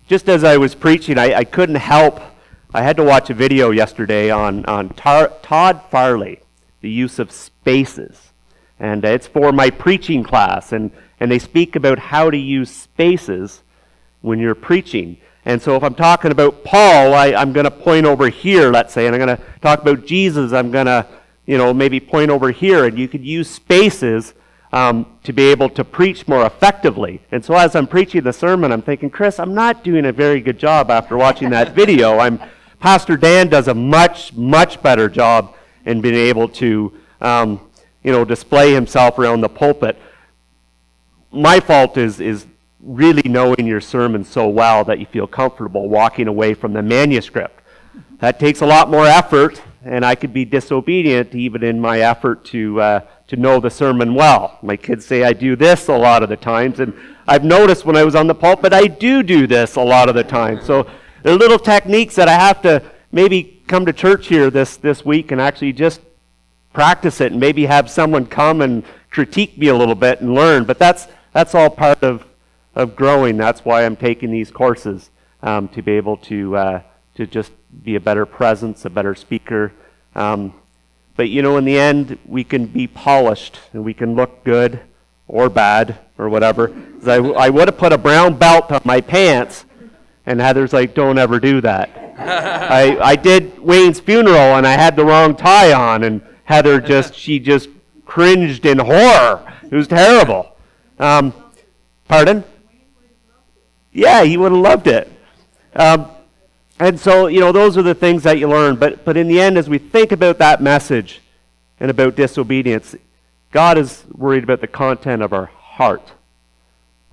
Just as I was preaching, I couldn't help. I had to watch a video yesterday on Todd Farley, the use of spaces. And it's for my preaching class. And they speak about how to use spaces when you're preaching. And so if I'm talking about Paul, I'm going to point over here, let's say. And I'm going to talk about Jesus, I'm going to, maybe point over here. And you could use spaces to be able to preach more effectively. And so as I'm preaching the sermon, I'm thinking, Chris, I'm not doing a very good job after watching that video. Pastor Dan does a much, much better job in being able to, display himself around the pulpit. My fault is really knowing your sermon so well that you feel comfortable walking away from the manuscript. That takes a lot more effort, and I could be disobedient even in my effort to know the sermon well. My kids say I do this a lot of the times, and I've noticed when I was on the pulpit, I do this a lot of the time. So there are little techniques that I have to maybe come to church here this week and actually just practice it and maybe have someone come and critique me a little bit and learn. But that's all part of growing. That's why I'm taking these courses, to be able to just be a better presence, a better speaker. But in the end, we can be polished and we can look good or bad or whatever. I would have put a brown belt on my pants, and Heather's like, don't ever do that. I did Wayne's funeral and I had the wrong tie on, and Heather she just cringed in horror. It was terrible. Pardon? Yeah, he would have loved it. And so, those are the things that you learn. But in the end, as we think about that message and about disobedience, God is worried about the content of our heart,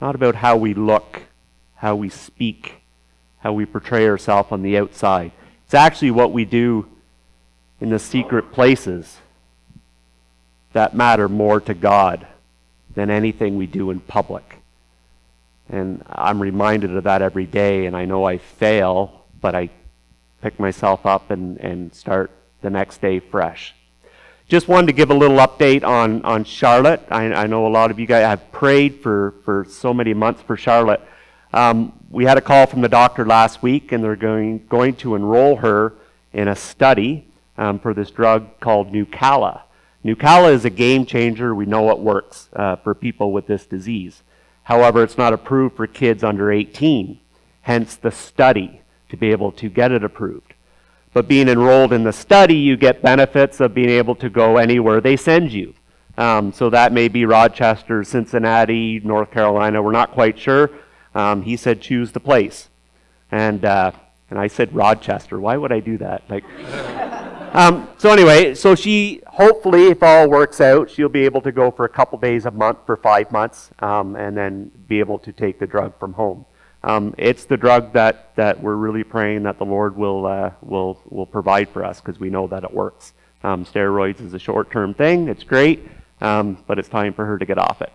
not about how we look, how we speak, how we portray ourselves on the outside. It's actually what we do in the secret places that matter more to God than anything we do in public. And I'm reminded of that every day, and I know I fail, but I pick myself up and start the next day fresh. Just wanted to give a little update on Charlotte. I know a lot of you guys have prayed for so many months for Charlotte. We had a call from the doctor last week, and they're going to enroll her in a study for this drug called Nucala. Nucala is a game changer. We know it works for people with this disease. However, it's not approved for kids under 18, hence the study to be able to get it approved. But being enrolled in the study, you get benefits of being able to go anywhere they send you. So that may be Rochester, Cincinnati, North Carolina. We're not quite sure. He said, choose the place. And I said, Rochester. Why would I do that? So anyway, so she, hopefully, if all works out, she'll be able to go for a couple days a month for 5 months, and then be able to take the drug from home. It's the drug that we're really praying that the Lord will provide for us, because we know that it works. Steroids is a short-term thing. It's great, but it's time for her to get off it.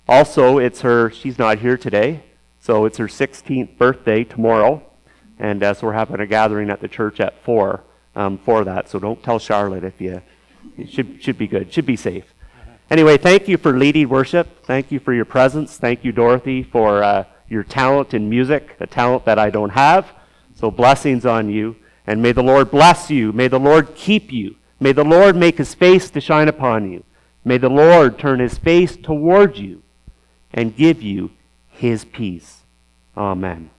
Also, she's not here today, so it's her 16th birthday tomorrow, and so we're having a gathering at the church at 4 for that. So don't tell Charlotte it should be good, should be safe. Anyway, thank you for leading worship. Thank you for your presence. Thank you, Dorothy, for your talent in music, a talent that I don't have. So blessings on you, and may the Lord bless you. May the Lord keep you. May the Lord make his face to shine upon you. May the Lord turn his face toward you and give you his peace. Amen.